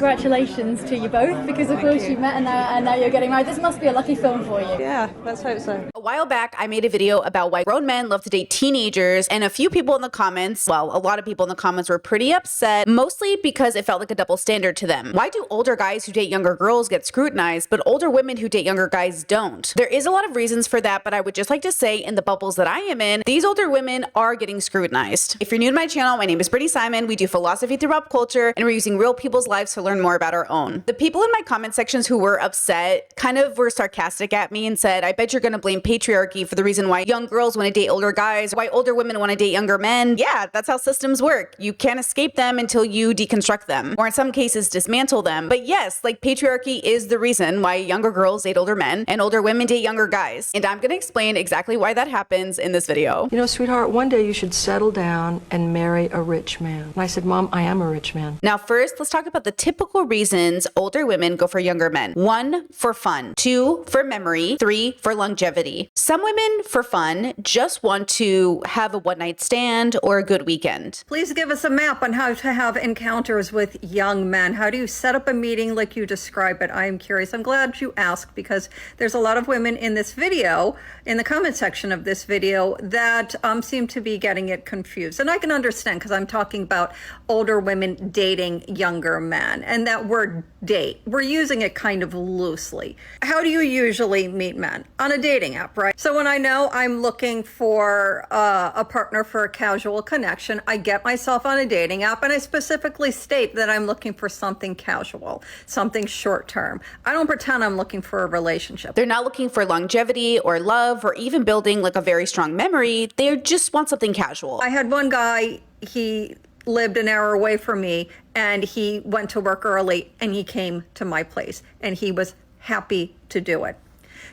Congratulations to you both, because of course you met and now you're getting married. This must be a lucky film for you. Yeah, let's hope so. A while back, I made a video about why grown men love to date teenagers, and a few people in the comments, well, a lot of people in the comments were pretty upset, mostly because it felt like a double standard to them. Why do older guys who date younger girls get scrutinized, but older women who date younger guys don't? There is a lot of reasons for that, but I would just like to say, in the bubbles that I am in, these older women are getting scrutinized. If you're new to my channel, my name is thebertsimon. We do philosophy through pop culture, and we're using real people's lives to learn more about our own. The people in my comment sections who were upset kind of were sarcastic at me and said, I bet you're gonna blame patriarchy for the reason why young girls want to date older guys, why older women want to date younger men. Yeah, that's how systems work. You can't escape them until you deconstruct them, or in some cases dismantle them. But yes, like, patriarchy is the reason why younger girls date older men and older women date younger guys. And I'm gonna explain exactly why that happens in this video. You know, sweetheart, one day you should settle down and marry a rich man. And I said, Mom, I am a rich man. Now first, let's talk about the typical reasons older women go for younger men. 1, for fun. 2, for memory. 3, for longevity. Some women, for fun, just want to have a one-night stand or a good weekend. Please give us a map on how to have encounters with young men. How do you set up a meeting like you describe it? I am curious. I'm glad you asked, because there's a lot of women in this video, in the comment section of this video, that seem to be getting it confused. And I can understand, because I'm talking about older women dating younger men. And that word date, we're using it kind of loosely. How do you usually meet men? On a dating app, right? So when I know I'm looking for a partner for a casual connection, I get myself on a dating app and I specifically state that I'm looking for something casual, something short term. I don't pretend I'm looking for a relationship. They're not looking for longevity or love or even building like a very strong memory. They just want something casual. I had one guy, he lived an hour away from me, and he went to work early and he came to my place and he was happy to do it.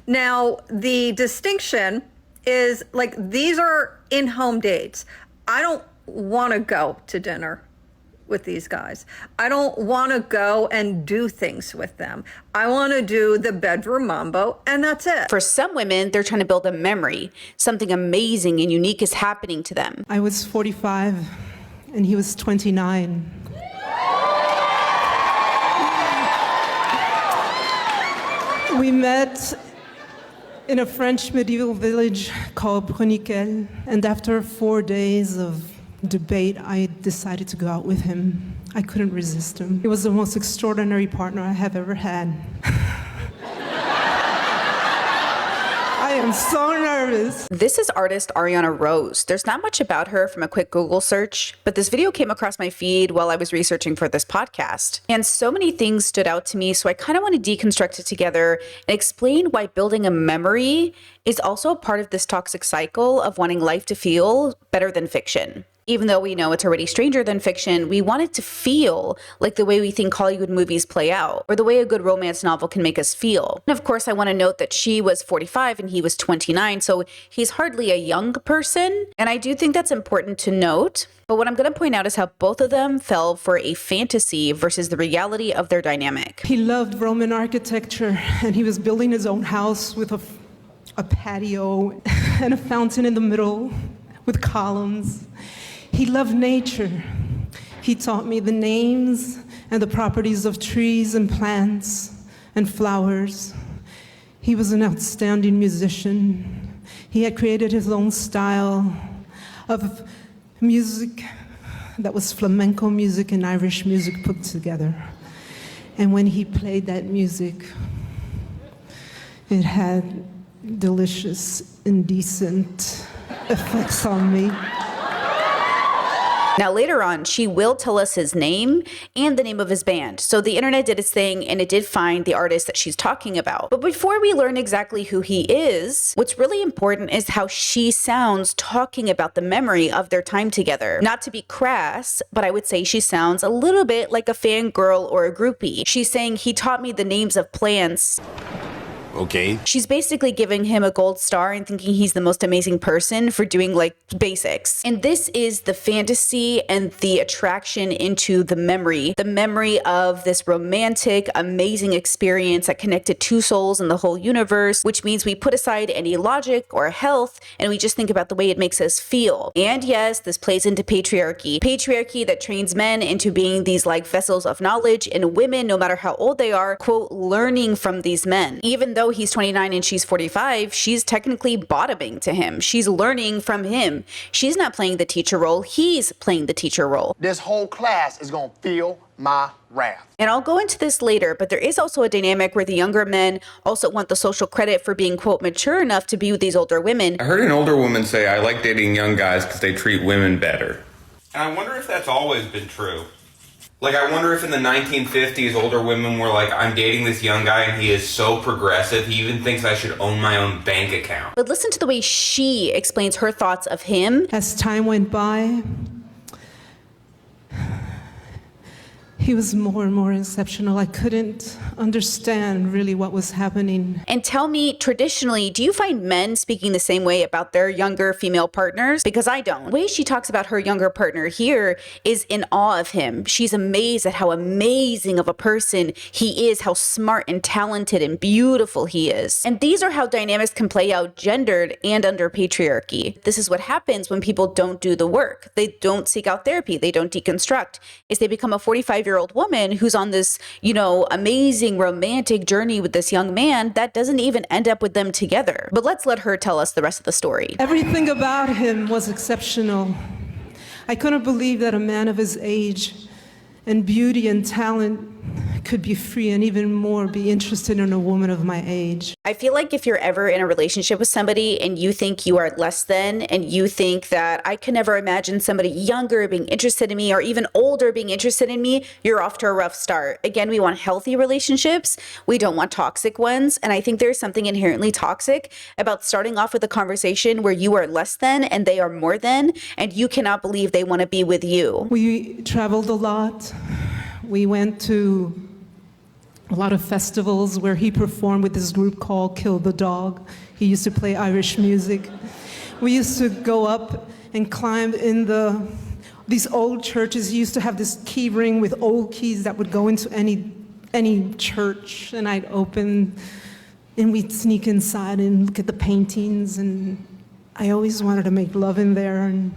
Now, the distinction is, like, these are in-home dates. I don't want to go to dinner with these guys. I don't want to go and do things with them. I want to do the bedroom mambo, and that's it. For some women, they're trying to build a memory. Something amazing and unique is happening to them. I was 45 and he was 29. We met in a French medieval village called Bruniquel, and after 4 days of debate, I decided to go out with him. I couldn't resist him. He was the most extraordinary partner I have ever had. I am so nervous. This is artist Ariana Rose. There's not much about her from a quick Google search, but this video came across my feed while I was researching for this podcast. And so many things stood out to me, so I kind of want to deconstruct it together and explain why building a memory is also a part of this toxic cycle of wanting life to feel better than fiction. Even though we know it's already stranger than fiction, we want it to feel like the way we think Hollywood movies play out, or the way a good romance novel can make us feel. And of course, I want to note that she was 45 and he was 29, so he's hardly a young person. And I do think that's important to note. But what I'm going to point out is how both of them fell for a fantasy versus the reality of their dynamic. He loved Roman architecture, and he was building his own house with a patio and a fountain in the middle with columns. He loved nature. He taught me the names and the properties of trees and plants and flowers. He was an outstanding musician. He had created his own style of music that was flamenco music and Irish music put together. And when he played that music, it had delicious, indecent effects on me. Now later on, she will tell us his name and the name of his band. So the internet did its thing and it did find the artist that she's talking about. But before we learn exactly who he is, what's really important is how she sounds talking about the memory of their time together. Not to be crass, but I would say she sounds a little bit like a fangirl or a groupie. She's saying, he taught me the names of plants. okay? She's basically giving him a gold star and thinking he's the most amazing person for doing like basics. And this is the fantasy and the attraction into the memory of this romantic, amazing experience that connected two souls in the whole universe, which means we put aside any logic or health and we just think about the way it makes us feel. And yes, this plays into patriarchy. Patriarchy that trains men into being these like vessels of knowledge, and women, no matter how old they are, quote, learning from these men. Even though he's 29 and she's 45, she's technically bottoming to him. She's learning from him. She's not playing the teacher role, he's playing the teacher role. This whole class is gonna feel my wrath. And I'll go into this later, but there is also a dynamic where the younger men also want the social credit for being, quote, mature enough to be with these older women. I heard an older woman say, I like dating young guys because they treat women better. And I wonder if that's always been true. Like, I wonder if in the 1950s, older women were like, I'm dating this young guy and he is so progressive, he even thinks I should own my own bank account. But listen to the way she explains her thoughts of him. As time went by, he was more and more exceptional. I couldn't understand really what was happening. And tell me, traditionally, do you find men speaking the same way about their younger female partners? Because I don't. The way she talks about her younger partner here is in awe of him. She's amazed at how amazing of a person he is, how smart and talented and beautiful he is. And these are how dynamics can play out gendered and under patriarchy. This is what happens when people don't do the work. They don't seek out therapy. They don't deconstruct. Is they become a 45-year-old woman who's on this, amazing romantic journey with this young man that doesn't even end up with them together. But let's let her tell us the rest of the story. Everything about him was exceptional. I couldn't believe that a man of his age and beauty and talent could be free and even more be interested in a woman of my age. I feel like if you're ever in a relationship with somebody and you think you are less than, and you think that I could never imagine somebody younger being interested in me or even older being interested in me, you're off to a rough start. Again, we want healthy relationships. We don't want toxic ones. And I think there's something inherently toxic about starting off with a conversation where you are less than and they are more than, and you cannot believe they want to be with you. We traveled a lot. We went to a lot of festivals where he performed with this group called Kill the Dog. He used to play Irish music. We used to go up and climb in these old churches. He used to have this key ring with old keys that would go into any church, and I'd open and we'd sneak inside and look at the paintings, and I always wanted to make love in there. And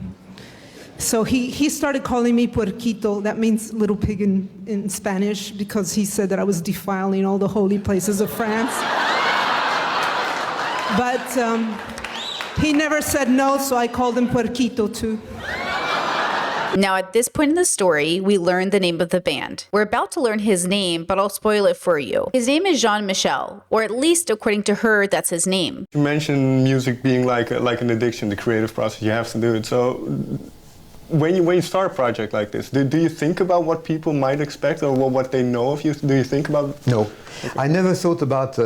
so he started calling me puerquito, that means little pig in Spanish, because he said that I was defiling all the holy places of France. But he never said no, so I called him puerquito too. Now, at this point in the story, we learn the name of the band. We're about to learn his name, but I'll spoil it for you. His name is Jean-Michel, or at least according to her, that's his name. You mentioned music being like an addiction, the creative process, you have to do it. So when you start a project like this, do you think about what people might expect or what they know of you? Do you think about? No, okay. I never thought about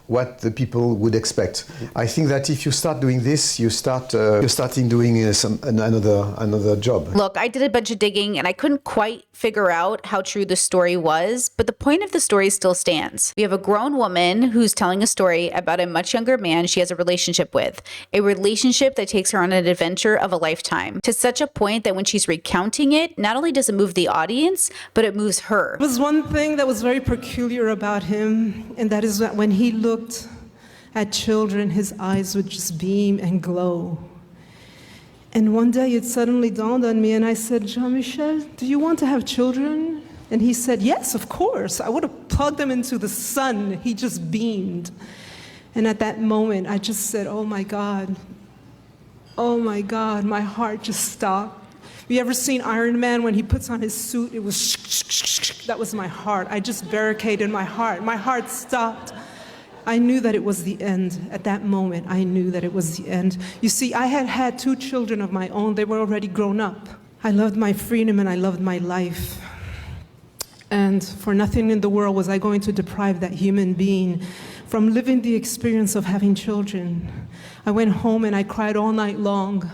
what the people would expect. I think that if you start doing this, you're starting doing another job. Look, I did a bunch of digging and I couldn't quite figure out how true the story was, but the point of the story still stands. We have a grown woman who's telling a story about a much younger man she has a relationship with, a relationship that takes her on an adventure of a lifetime, to such a point that when she's recounting it, not only does it move the audience, but it moves her. There was one thing that was very peculiar about him, and that is that when he looked at children, his eyes would just beam and glow. And one day it suddenly dawned on me, and I said, Jean-Michel, do you want to have children? And he said, yes, of course. I would have plugged them into the sun. He just beamed. And at that moment, I just said, oh my God, my heart just stopped. Have you ever seen Iron Man when he puts on his suit? It was that was my heart. I just barricaded my heart. My heart stopped. I knew that it was the end. At that moment, I knew that it was the end. You see, I had had 2 children of my own. They were already grown up. I loved my freedom and I loved my life. And for nothing in the world was I going to deprive that human being from living the experience of having children. I went home and I cried all night long.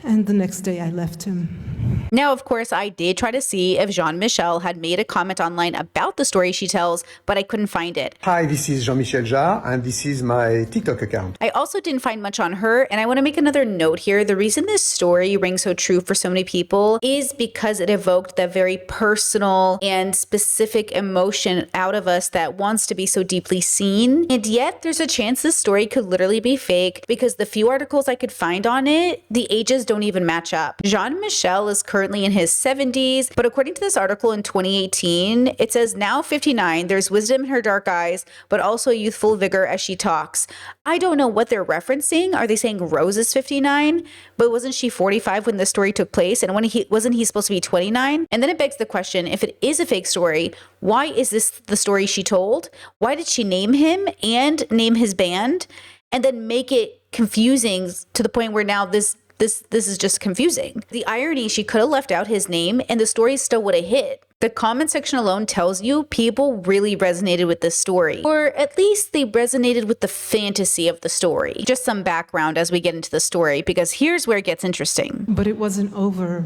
And the next day I left him. Now, of course, I did try to see if Jean-Michel had made a comment online about the story she tells, but I couldn't find it. Hi, this is Jean-Michel Jarre, and this is my TikTok account. I also didn't find much on her, and I want to make another note here. The reason this story rings so true for so many people is because it evoked that very personal and specific emotion out of us that wants to be so deeply seen. And yet, there's a chance this story could literally be fake because the few articles I could find on it, the ages don't even match up. Jean-Michel is currently in his 70s, but according to this article in 2018, it says now 59, there's wisdom in her dark eyes, but also youthful vigor as she talks. I don't know what they're referencing. Are they saying Rose is 59? But wasn't she 45 when this story took place? And wasn't he supposed to be 29? And then it begs the question, if it is a fake story, why is this the story she told? Why did she name him and name his band and then make it confusing to the point where now this is just confusing? The irony, she could have left out his name and the story still would have hit. The comment section alone tells you people really resonated with this story, or at least they resonated with the fantasy of the story. Just some background as we get into the story, because here's where it gets interesting. But it wasn't over.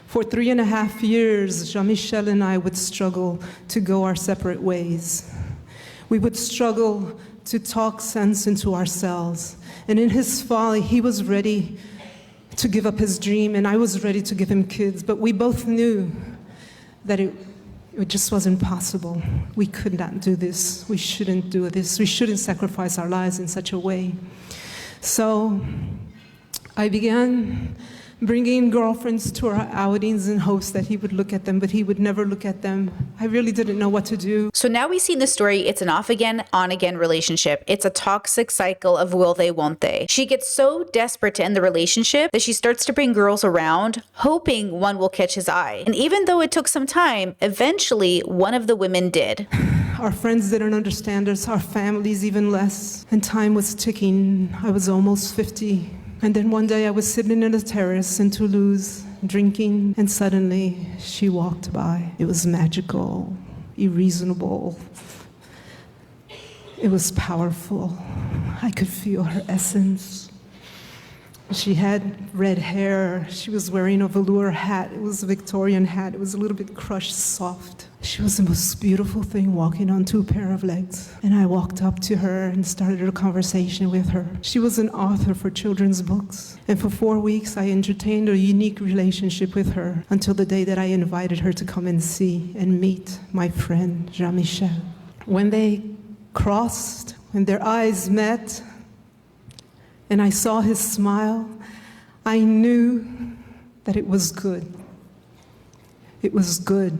For 3.5 years, Jean-Michel and I would struggle to go our separate ways. We would struggle to talk sense into ourselves. And in his folly, he was ready to give up his dream, and I was ready to give him kids. But we both knew that it just wasn't possible. We could not do this. We shouldn't do this. We shouldn't sacrifice our lives in such a way. So I began bringing girlfriends to our outings in hopes that he would look at them, but he would never look at them. I really didn't know what to do. So now we see in the story, it's an off-again, on-again relationship. It's a toxic cycle of will they, won't they. She gets so desperate to end the relationship that she starts to bring girls around, hoping one will catch his eye. And even though it took some time, eventually one of the women did. Our friends didn't understand us, our families even less. And time was ticking. I was almost 50. And then one day I was sitting in a terrace in Toulouse, drinking, and suddenly she walked by. It was magical, unreasonable. It was powerful. I could feel her essence. She had red hair. She was wearing a velour hat. It was a Victorian hat. It was a little bit crushed, soft. She was the most beautiful thing walking on 2 pair of legs. And I walked up to her and started a conversation with her. She was an author for children's books. And for 4 weeks, I entertained a unique relationship with her until the day that I invited her to come and see and meet my friend, Jean-Michel. When they crossed, when their eyes met, and I saw his smile, I knew that it was good. It was good.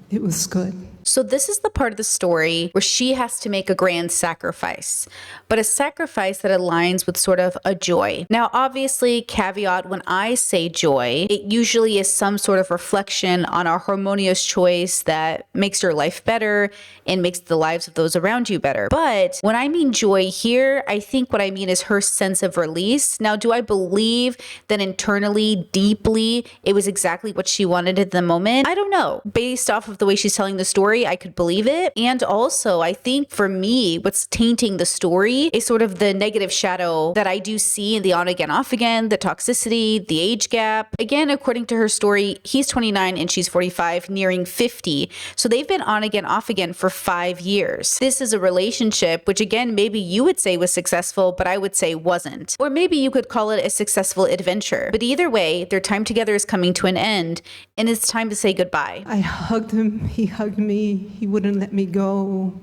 It was good. So this is the part of the story where she has to make a grand sacrifice, but a sacrifice that aligns with sort of a joy. Now, obviously, caveat, when I say joy, it usually is some sort of reflection on a harmonious choice that makes your life better and makes the lives of those around you better. But when I mean joy here, I think what I mean is her sense of release. Now, do I believe that internally, deeply, it was exactly what she wanted at the moment? I don't know. Based off of the way she's telling the story, I could believe it. And also, I think for me, what's tainting the story is sort of the negative shadow that I do see in the on again, off again, the toxicity, the age gap. Again, according to her story, he's 29 and she's 45, nearing 50. So they've been on again, off again for 5 years. This is a relationship, which again, maybe you would say was successful, but I would say wasn't. Or maybe you could call it a successful adventure. But either way, their time together is coming to an end and it's time to say goodbye. I hugged him, he hugged me. He wouldn't let me go.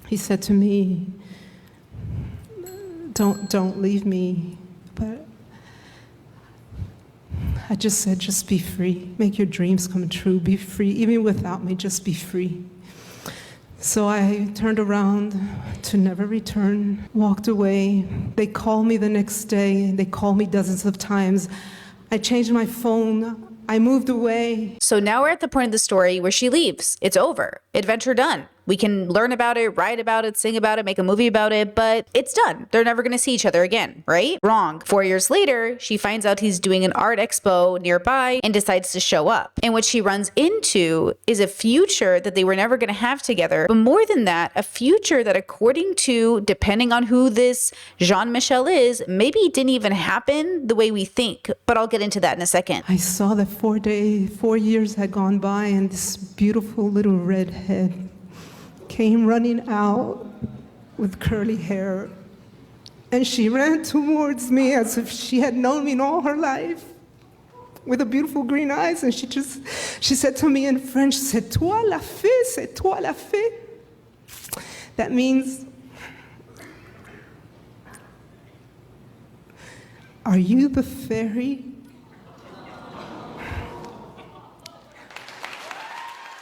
He said to me, don't leave me. But I just said, just be free. Make your dreams come true. Be free. Even without me, just be free. So I turned around to never return, walked away. They called me the next day. They called me dozens of times. I changed my phone. I moved away. So now we're at the point of the story where she leaves. It's over. Adventure done. We can learn about it, write about it, sing about it, make a movie about it, but it's done. They're never gonna see each other again, right? Wrong. 4 years later, she finds out he's doing an art expo nearby and decides to show up. And what she runs into is a future that they were never gonna have together. But more than that, a future that, according to, depending on who this Jean-Michel is, maybe didn't even happen the way we think. But I'll get into that in a second. I saw that 4 years had gone by, and this beautiful little redhead came running out with curly hair. And she ran towards me as if she had known me all her life, with the beautiful green eyes. And she said to me in French, "C'est toi la fée, c'est toi la fée." That means, "Are you the fairy?"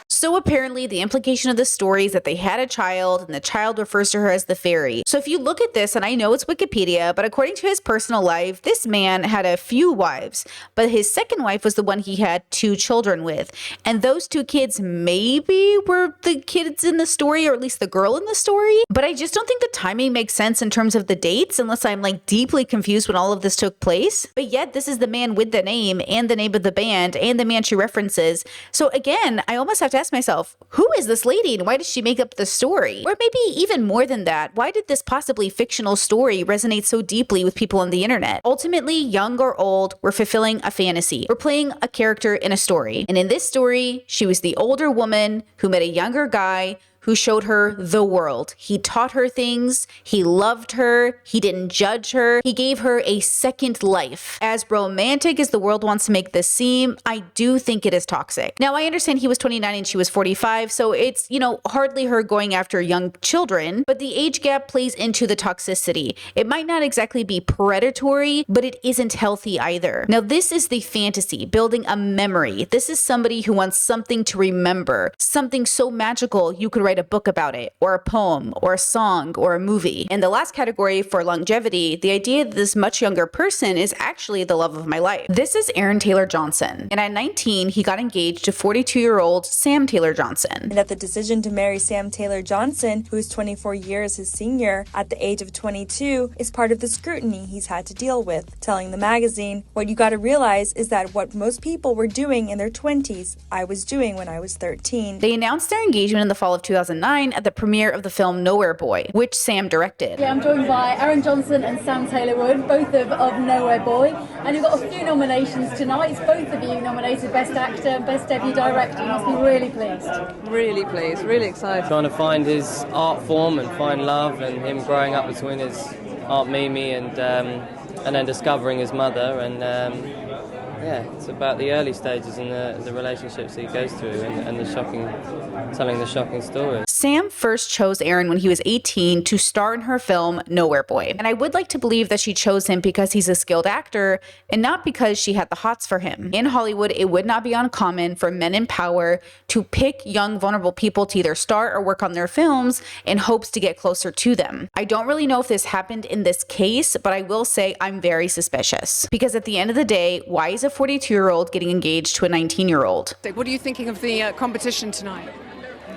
So apparently the implication of this story is that they had a child and the child refers to her as the fairy. So if you look at this, and I know it's Wikipedia, but according to his personal life, this man had a few wives, but his second wife was the one he had 2 children with. And those 2 kids maybe were the kids in the story, or at least the girl in the story. But I just don't think the timing makes sense in terms of the dates, unless I'm like deeply confused when all of this took place. But yet this is the man with the name and the name of the band and the man she references. So again, I almost have to ask myself, who is this lady and why did she make up the story? Or maybe even more than that, why did this possibly fictional story resonate so deeply with people on the internet? Ultimately, young or old, we're fulfilling a fantasy. We're playing a character in a story. And in this story, she was the older woman who met a younger guy who showed her the world. He taught her things, he loved her, he didn't judge her, he gave her a second life. As romantic as the world wants to make this seem, I do think it is toxic. Now, I understand he was 29 and she was 45, so it's, hardly her going after young children, but the age gap plays into the toxicity. It might not exactly be predatory, but it isn't healthy either. Now, this is the fantasy, building a memory. This is somebody who wants something to remember, something so magical you could write a book about it, or a poem, or a song, or a movie. And the last category for longevity, the idea that this much younger person is actually the love of my life. This is Aaron Taylor Johnson. And at 19, he got engaged to 42-year-old Sam Taylor Johnson. And that the decision to marry Sam Taylor Johnson, who is 24 years his senior, at the age of 22, is part of the scrutiny he's had to deal with. Telling the magazine, "What you gotta realize is that what most people were doing in their 20s, I was doing when I was 13. They announced their engagement in the fall of 2009 at the premiere of the film Nowhere Boy, which Sam directed. Yeah, I'm joined by Aaron Johnson and Sam Taylor Wood, both of Nowhere Boy, and you've got a few nominations tonight. It's both of you nominated Best Actor and Best Debut Director. You must be really pleased. Really pleased, really excited. Trying to find his art form and find love, and him growing up between his Aunt Mimi and then discovering his mother, and it's about the early stages in the relationships he goes through, and telling the shocking story. Sam first chose Aaron when he was 18 to star in her film Nowhere Boy. And I would like to believe that she chose him because he's a skilled actor and not because she had the hots for him. In Hollywood, it would not be uncommon for men in power to pick young, vulnerable people to either star or work on their films in hopes to get closer to them. I don't really know if this happened in this case, but I will say I'm very suspicious. Because at the end of the day, why is a 42-year-old getting engaged to a 19-year-old? What are you thinking of the competition tonight?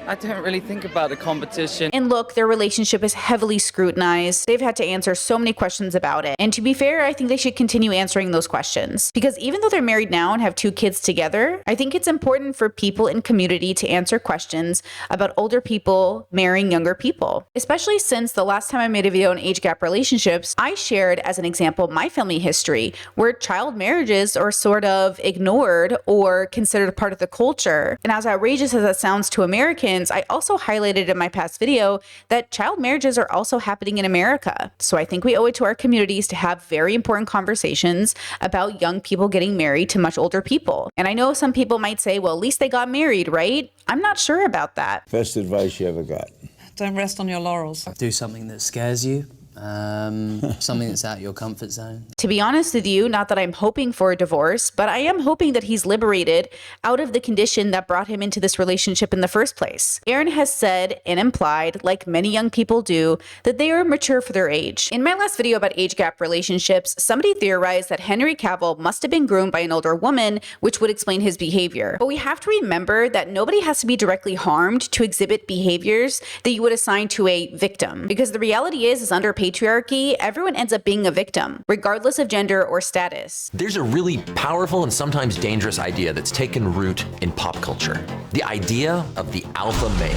I don't really think about the competition. And look, their relationship is heavily scrutinized. They've had to answer so many questions about it. And to be fair, I think they should continue answering those questions. Because even though they're married now and have 2 kids together, I think it's important for people in community to answer questions about older people marrying younger people. Especially since the last time I made a video on age gap relationships, I shared as an example my family history, where child marriages are sort of ignored or considered a part of the culture. And as outrageous as that sounds to Americans, I also highlighted in my past video that child marriages are also happening in America. So I think we owe it to our communities to have very important conversations about young people getting married to much older people. And I know some people might say, well, at least they got married, right? I'm not sure about that. Best advice you ever got? Don't rest on your laurels. Do something that scares you Something that's out of your comfort zone. To be honest with you, not that I'm hoping for a divorce, but I am hoping that he's liberated out of the condition that brought him into this relationship in the first place. Aaron has said and implied, like many young people do, that they are mature for their age. In my last video about age gap relationships, somebody theorized that Henry Cavill must have been groomed by an older woman, which would explain his behavior. But we have to remember that nobody has to be directly harmed to exhibit behaviors that you would assign to a victim. Because the reality is under patriarchy, everyone ends up being a victim, regardless of gender or status. There's a really powerful and sometimes dangerous idea that's taken root in pop culture. The idea of the alpha male.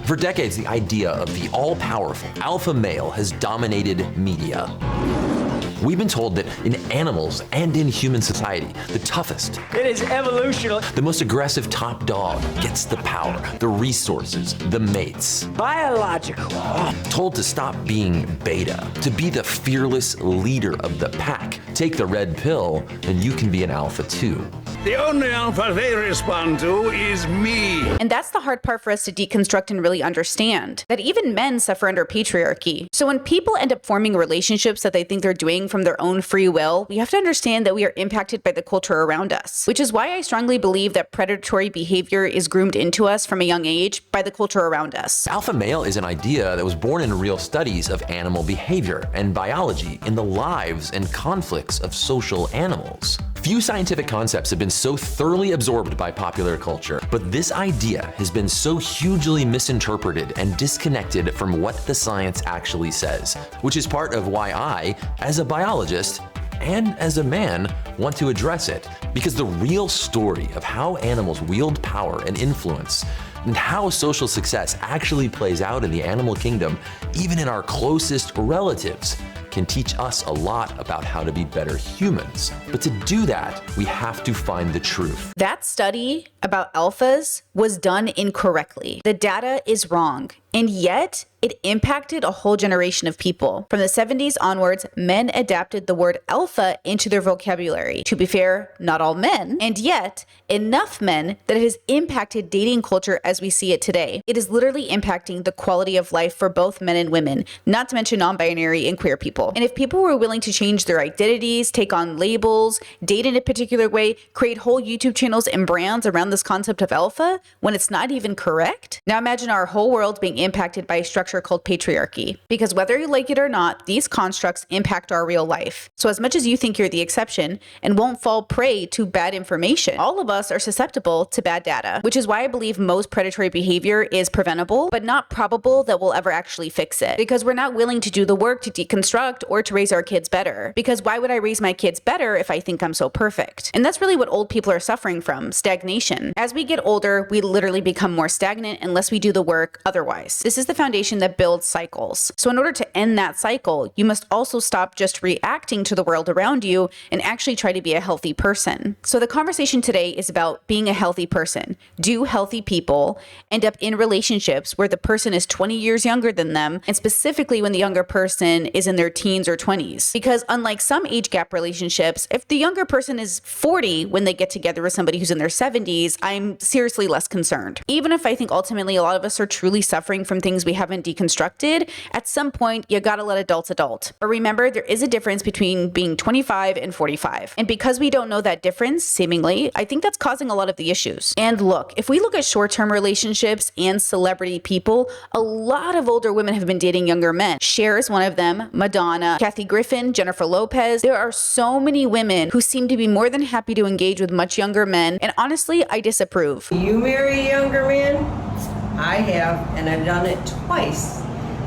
For decades, the idea of the all-powerful alpha male has dominated media. We've been told that in animals and in human society, the toughest, it is evolutional, the most aggressive top dog gets the power, the resources, the mates. biological. Told to stop being beta, to be the fearless leader of the pack. Take the red pill and you can be an alpha too. The only alpha they respond to is me. And that's the hard part for us to deconstruct and really understand, that even men suffer under patriarchy. So when people end up forming relationships that they think they're doing from their own free will, we have to understand that we are impacted by the culture around us, which is why I strongly believe that predatory behavior is groomed into us from a young age by the culture around us. Alpha male is an idea that was born in real studies of animal behavior and biology in the lives and conflicts of social animals. Few scientific concepts have been so thoroughly absorbed by popular culture, but this idea has been so hugely misinterpreted and disconnected from what the science actually says, which is part of why I, as a biologist, and as a man, want to address it, because the real story of how animals wield power and influence and how social success actually plays out in the animal kingdom, even in our closest relatives, can teach us a lot about how to be better humans. But to do that, we have to find the truth. That study about alphas was done incorrectly. The data is wrong, and yet it impacted a whole generation of people. From the 70s onwards, men adapted the word alpha into their vocabulary. To be fair, not all men, and yet enough men that it has impacted dating culture as we see it today. It is literally impacting the quality of life for both men and women, not to mention non-binary and queer people. And if people were willing to change their identities, take on labels, date in a particular way, create whole YouTube channels and brands around this concept of alpha, when it's not even correct, now imagine our whole world being impacted by a structure called patriarchy. Because whether you like it or not, these constructs impact our real life. So as much as you think you're the exception and won't fall prey to bad information, all of us are susceptible to bad data, which is why I believe most predatory behavior is preventable, but not probable that we'll ever actually fix it. Because we're not willing to do the work to deconstruct or to raise our kids better. Because why would I raise my kids better if I think I'm so perfect? And that's really what old people are suffering from, stagnation. As we get older, we literally become more stagnant unless we do the work otherwise. This is the foundation that builds cycles. So in order to end that cycle, you must also stop just reacting to the world around you and actually try to be a healthy person. So the conversation today is about being a healthy person. Do healthy people end up in relationships where the person is 20 years younger than them, and specifically when the younger person is in their teens or 20s? Because unlike some age gap relationships, if the younger person is 40 when they get together with somebody who's in their 70s, I'm seriously less concerned. Even if I think ultimately a lot of us are truly suffering from things we haven't deconstructed, at some point you gotta let adults adult. But remember, there is a difference between being 25 and 45. And because we don't know that difference, seemingly, I think that's causing a lot of the issues. And look, if we look at short-term relationships and celebrity people, a lot of older women have been dating younger men. Cher is one of them, Madonna, Kathy Griffin, Jennifer Lopez. There are so many women who seem to be more than happy to engage with much younger men, and honestly, I disapprove. You marry a younger man? I have, and I've done it twice.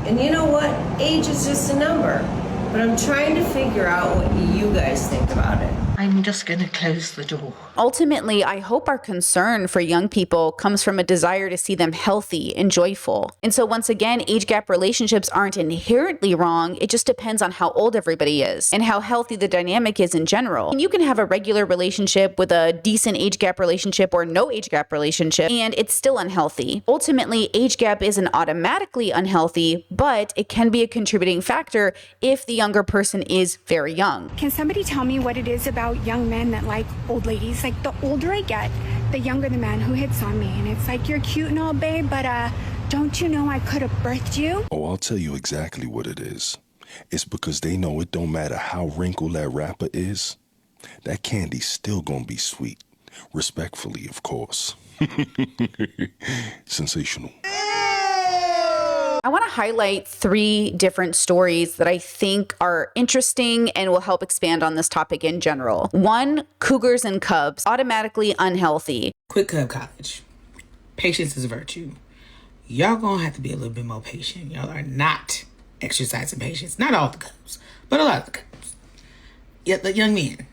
And you know what? Age is just a number. But I'm trying to figure out what you guys think about it. I'm just gonna close the door. Ultimately, I hope our concern for young people comes from a desire to see them healthy and joyful. And so once again, age gap relationships aren't inherently wrong. It just depends on how old everybody is and how healthy the dynamic is in general. And you can have a regular relationship with a decent age gap relationship or no age gap relationship, and it's still unhealthy. Ultimately, age gap isn't automatically unhealthy, but it can be a contributing factor if the younger person is very young. Can somebody tell me what it is about young men that like old ladies? Like, the older I get, the younger the man who hits on me. And it's like, you're cute and all, babe, but don't you know I could have birthed you? Oh, I'll tell you exactly what it is. It's because they know it don't matter how wrinkled that rapper is, that candy's still gonna be sweet. Respectfully, of course. Sensational. I want to highlight 3 different stories that I think are interesting and will help expand on this topic in general. 1, cougars and cubs, automatically unhealthy. Quit Cub College. Patience is a virtue. Y'all gonna have to be a little bit more patient. Y'all are not exercising patience. Not all the cubs, but a lot of the cubs. Yeah, the young men.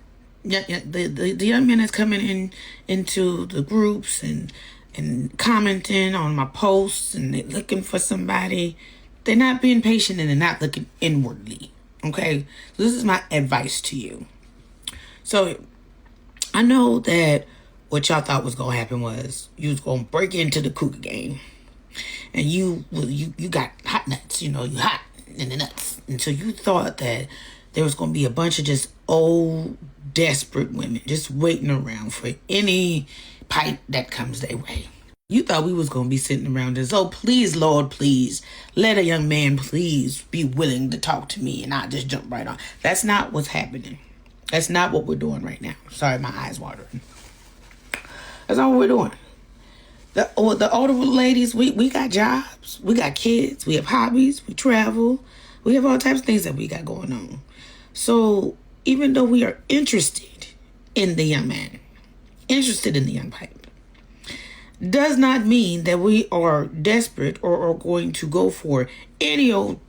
The young men that's coming into the groups and commenting on my posts and they're looking for somebody. They're not being patient and they're not looking inwardly. Okay? So this is my advice to you. So I know that what y'all thought was gonna happen was you was gonna break into the cougar game. And you got hot nuts, you hot in the nuts. And so you thought that there was gonna be a bunch of just old, desperate women just waiting around for any pipe that comes their way. You thought we was going to be sitting around as, oh, please, Lord, please, let a young man please be willing to talk to me and I'll just jump right on. That's not what's happening. That's not what we're doing right now. Sorry, my eyes watering. That's not what we're doing. The older ladies, we got jobs, we got kids, we have hobbies, we travel, we have all types of things that we got going on. So even though we are interested in the young man, interested in the young pipe, does not mean that we are desperate or are going to go for any old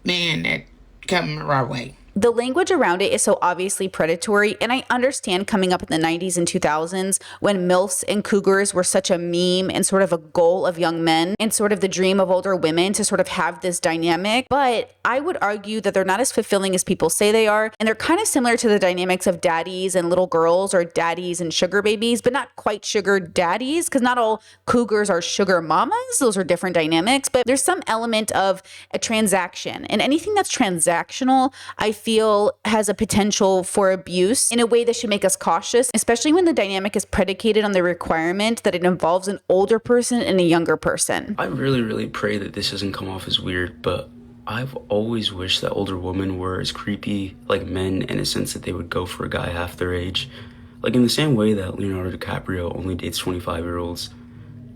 man that comes our way. The language around it is so obviously predatory, and I understand coming up in the 90s and 2000s when MILFs and cougars were such a meme and sort of a goal of young men and sort of the dream of older women to sort of have this dynamic, but I would argue that they're not as fulfilling as people say they are, and they're kind of similar to the dynamics of daddies and little girls or daddies and sugar babies, but not quite sugar daddies, because not all cougars are sugar mamas. Those are different dynamics, but there's some element of a transaction, and anything that's transactional, I feel has a potential for abuse in a way that should make us cautious, especially when the dynamic is predicated on the requirement that it involves an older person and a younger person. I really pray that this doesn't come off as weird, but I've always wished that older women were as creepy like men in a sense that they would go for a guy half their age. Like in the same way that Leonardo DiCaprio only dates 25-year-olds.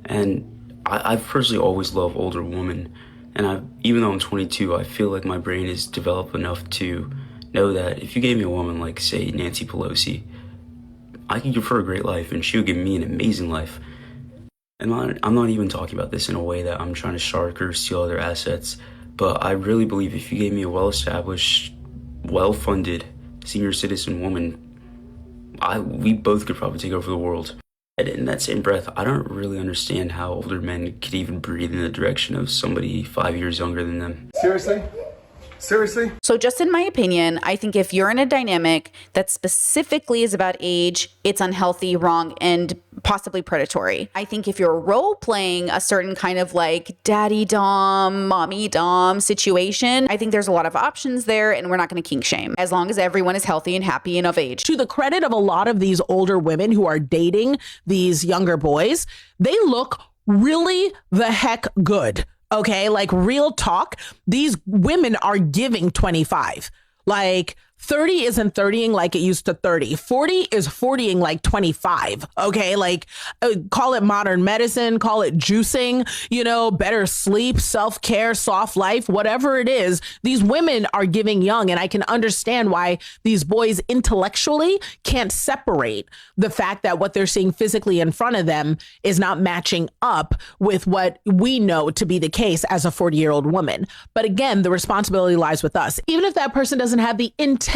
And I've personally always loved older women. And even though I'm 22, I feel like my brain is developed enough to know that if you gave me a woman like, say, Nancy Pelosi, I could give her a great life and she would give me an amazing life. And I'm not even talking about this in a way that I'm trying to shark or steal other assets, but I really believe if you gave me a well-established, well-funded, senior citizen woman, we both could probably take over the world. In that same breath, I don't really understand how older men could even breathe in the direction of somebody 5 years younger than them. Seriously? Seriously? So just in my opinion, I think if you're in a dynamic that specifically is about age, it's unhealthy, wrong, and possibly predatory. I think if you're role playing a certain kind of like daddy dom, mommy dom situation, I think there's a lot of options there and we're not going to kink shame as long as everyone is healthy and happy and of age. To the credit of a lot of these older women who are dating these younger boys, they look really the heck good. Okay, like real talk, these women are giving 25. Like 30 isn't 30ing like it used to 30. 40 is 40ing like 25. Okay, like call it modern medicine, call it juicing, better sleep, self-care, soft life, whatever it is. These women are giving young, and I can understand why these boys intellectually can't separate the fact that what they're seeing physically in front of them is not matching up with what we know to be the case as a 40-year-old woman. But again, the responsibility lies with us. Even if that person doesn't have the intent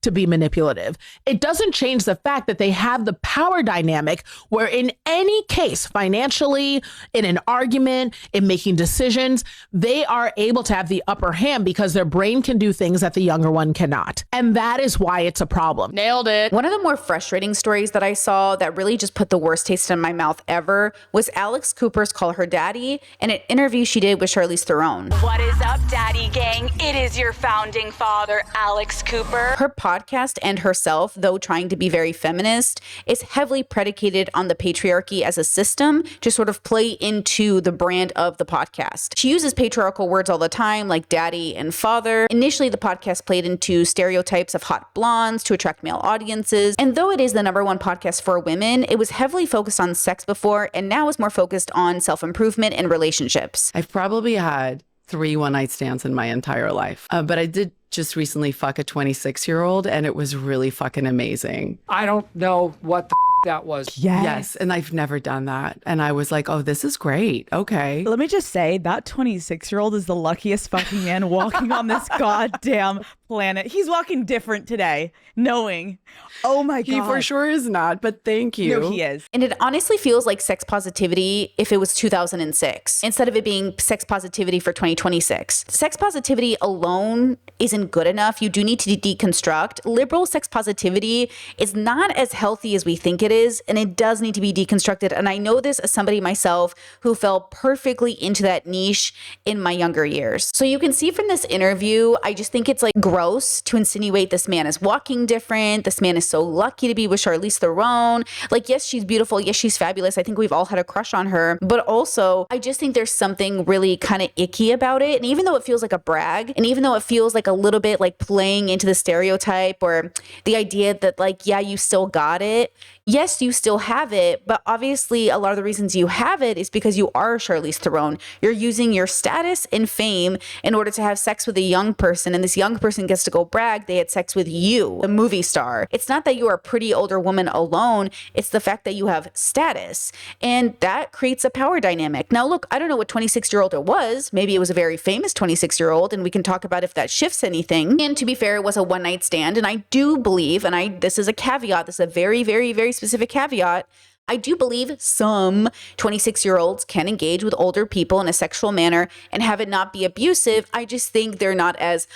to be manipulative, it doesn't change the fact that they have the power dynamic where in any case, financially, in an argument, in making decisions, they are able to have the upper hand because their brain can do things that the younger one cannot. And that is why it's a problem. Nailed it. One of the more frustrating stories that I saw that really just put the worst taste in my mouth ever was Alex Cooper's Call Her Daddy in an interview she did with Charlize Theron. What is up, Daddy Gang? It is your founding father, Alex Cooper. YouTuber. Her podcast and herself, though trying to be very feminist, is heavily predicated on the patriarchy as a system to sort of play into the brand of the podcast. She uses patriarchal words all the time, like daddy and father. Initially, the podcast played into stereotypes of hot blondes to attract male audiences. And though it is the #1 podcast for women, it was heavily focused on sex before and now is more focused on self-improvement and relationships. I've probably had 3 one-night stands in my entire life, but I did just recently fuck a 26-year-old and it was really fucking amazing. I don't know what the that was. Yes, and I've never done that. And I was like, oh, this is great. Okay. Let me just say that 26-year-old is the luckiest fucking man walking on this goddamn planet. He's walking different today, knowing, oh my God. He for sure is not, but thank you. No, he is. And it honestly feels like sex positivity if it was 2006, instead of it being sex positivity for 2026. Sex positivity alone isn't good enough. You do need to deconstruct. Liberal sex positivity is not as healthy as we think it is, and it does need to be deconstructed. And I know this as somebody myself who fell perfectly into that niche in my younger years. So you can see from this interview, I just think it's like gross to insinuate this man is walking different. This man is so lucky to be with Charlize Theron. Like, yes, she's beautiful. Yes, she's fabulous. I think we've all had a crush on her. But also, I just think there's something really kind of icky about it. And even though it feels like a brag, and even though it feels like a little bit like playing into the stereotype or the idea that like, yeah, you still got it. Yes, you still have it, but obviously a lot of the reasons you have it is because you are Charlize Theron. You're using your status and fame in order to have sex with a young person, and this young person gets to go brag they had sex with you, a movie star. It's not that you are a pretty older woman alone, it's the fact that you have status, and that creates a power dynamic. Now look, I don't know what 26-year-old it was. Maybe it was a very famous 26-year-old, and we can talk about if that shifts anything. And to be fair, it was a one-night stand, and I do believe, and this is a caveat, this is a very, very, very specific caveat, I do believe some 26-year-olds can engage with older people in a sexual manner and have it not be abusive. I just think they're not as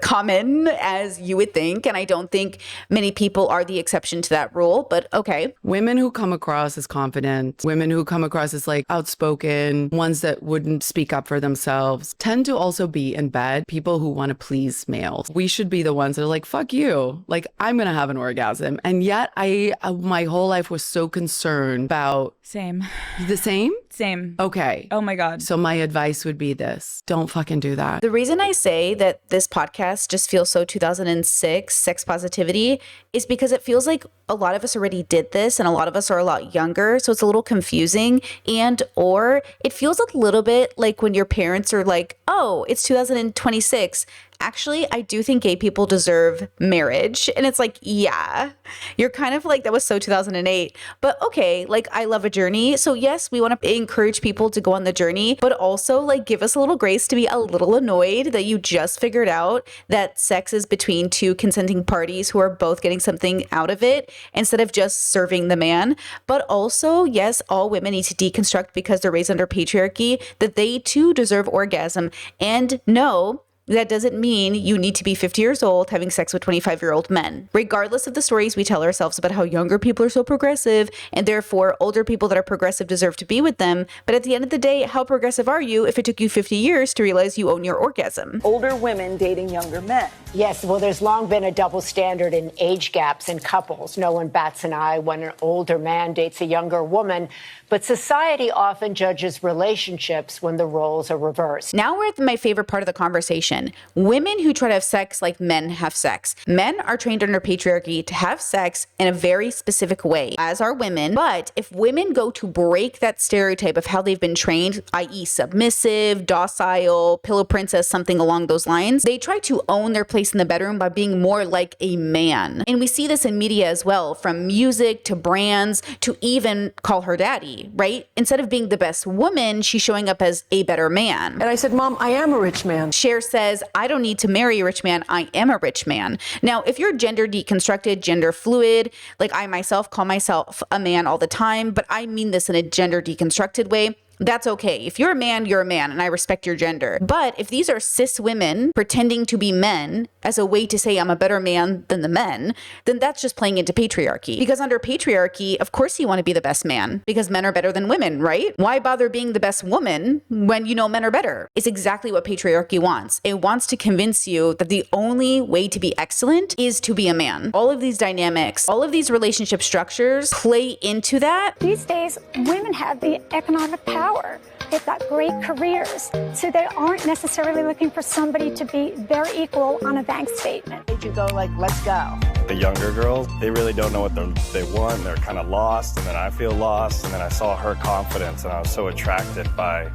common as you would think, and I don't think many people are the exception to that rule, but okay. Women who come across as confident, women who come across as like outspoken, ones that wouldn't speak up for themselves, tend to also be in bed people who want to please males. We should be the ones that are like, fuck you, like I'm gonna have an orgasm. And yet my whole life was so concerned about Same. The same? Same. Okay. Oh my God. So my advice would be this: don't fucking do that. The reason I say that this podcast just feels so 2006 sex positivity is because it feels like a lot of us already did this and a lot of us are a lot younger. So it's a little confusing, and or it feels a little bit like when your parents are like, oh, it's 2026. Actually, I do think gay people deserve marriage. And it's like, yeah, you're kind of like, that was so 2008. But okay, like I love a journey. So yes, we want to encourage people to go on the journey, but also like give us a little grace to be a little annoyed that you just figured out that sex is between two consenting parties who are both getting something out of it instead of just serving the man. But also, yes, all women need to deconstruct because they're raised under patriarchy that they too deserve orgasm. And no, that doesn't mean you need to be 50 years old having sex with 25-year-old men. Regardless of the stories we tell ourselves about how younger people are so progressive and therefore older people that are progressive deserve to be with them. But at the end of the day, how progressive are you if it took you 50 years to realize you own your orgasm? Older women dating younger men. Yes, well, there's long been a double standard in age gaps in couples. No one bats an eye when an older man dates a younger woman, but society often judges relationships when the roles are reversed. Now we're at my favorite part of the conversation. Women who try to have sex like men have sex. Men are trained under patriarchy to have sex in a very specific way, as are women. But if women go to break that stereotype of how they've been trained, i.e. submissive, docile, pillow princess, something along those lines, they try to own their place in the bedroom by being more like a man. And we see this in media as well, from music to brands to even call her daddy, right? Instead of being the best woman, she's showing up as a better man. And I said, Mom, I am a rich man. Cher says, I don't need to marry a rich man. I am a rich man. Now, if you're gender deconstructed, gender fluid, like I myself call myself a man all the time, but I mean this in a gender deconstructed way. That's okay. If you're a man, you're a man, and I respect your gender. But if these are cis women pretending to be men as a way to say I'm a better man than the men, then that's just playing into patriarchy. Because under patriarchy, of course you want to be the best man, because men are better than women, right? Why bother being the best woman when you know men are better? It's exactly what patriarchy wants. It wants to convince you that the only way to be excellent is to be a man. All of these dynamics, all of these relationship structures play into that. These days, women have the economic power. They've got great careers, so they aren't necessarily looking for somebody to be their equal on a bank statement. Did you go like, let's go? The younger girls, they really don't know what they want. They're kind of lost, and then I feel lost, and then I saw her confidence, and I was so attracted by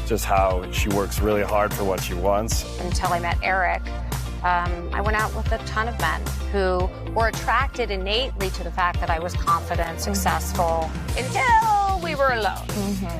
just how she works really hard for what she wants. Until I met Eric, I went out with a ton of men who were attracted innately to the fact that I was confident, successful, until we were alone.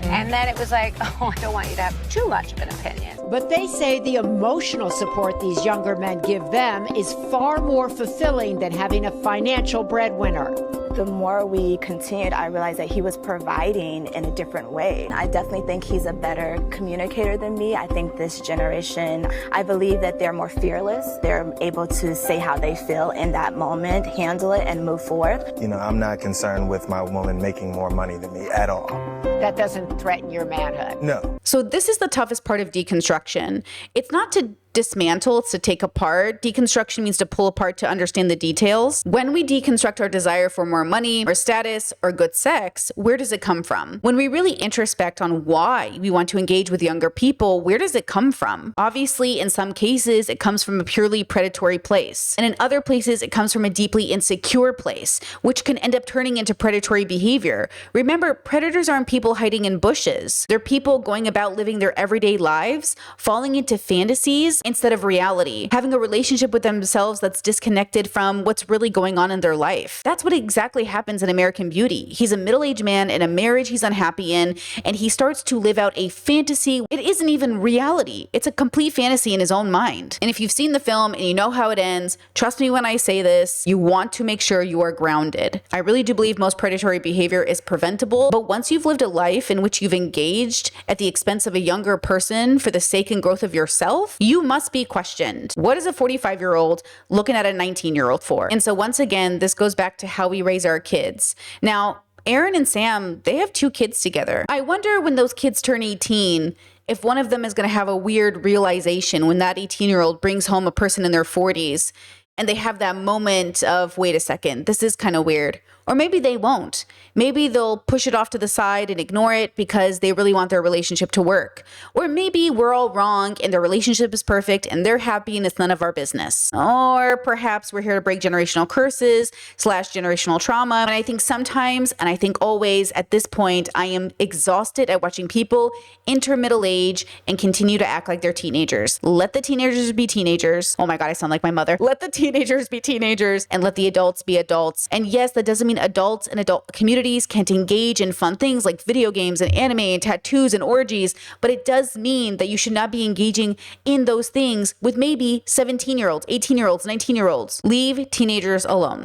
And then it was like, oh, I don't want you to have too much of an opinion. But they say the emotional support these younger men give them is far more fulfilling than having a financial breadwinner. The more we continued, I realized that he was providing in a different way. I definitely think he's a better communicator than me. I think this generation, I believe that they're more fearless. They're able to say how they feel in that moment, handle it, and move forward. You know, I'm not concerned with my woman making more money than me at all. That doesn't threaten your manhood. No. So this is the toughest part of deconstruction. It's not to dismantle, it's to take apart. Deconstruction means to pull apart to understand the details. When we deconstruct our desire for more money or status or good sex, where does it come from? When we really introspect on why we want to engage with younger people, where does it come from? Obviously, in some cases, it comes from a purely predatory place. And in other places, it comes from a deeply insecure place, which can end up turning into predatory behavior. Remember, predators aren't people hiding in bushes. They're people going about living their everyday lives, falling into fantasies instead of reality, having a relationship with themselves that's disconnected from what's really going on in their life. That's what exactly happens in American Beauty. He's a middle-aged man in a marriage he's unhappy in, and he starts to live out a fantasy. It isn't even reality. It's a complete fantasy in his own mind. And if you've seen the film and you know how it ends, trust me when I say this, you want to make sure you are grounded. I really do believe most predatory behavior is preventable, but once you've lived a life in which you've engaged at the expense of a younger person for the sake and growth of yourself, you must be questioned. What is a 45-year-old looking at a 19-year-old for? And so once again, this goes back to how we raise our kids. Now, Aaron and Sam, they have 2 kids together. I wonder when those kids turn 18, if one of them is going to have a weird realization when that 18-year-old brings home a person in their 40s and they have that moment of, wait a second, this is kind of weird. Or maybe they won't. Maybe they'll push it off to the side and ignore it because they really want their relationship to work. Or maybe we're all wrong and their relationship is perfect and they're happy and it's none of our business. Or perhaps we're here to break generational curses / generational trauma. And I think sometimes, and I think always at this point, I am exhausted at watching people enter middle age and continue to act like they're teenagers. Let the teenagers be teenagers. Oh my God, I sound like my mother. Let the teenagers be teenagers and let the adults be adults. And yes, that doesn't mean adults and adult communities can't engage in fun things like video games and anime and tattoos and orgies, but it does mean that you should not be engaging in those things with maybe 17-year-olds, 18-year-olds, 19-year-olds. Leave teenagers alone.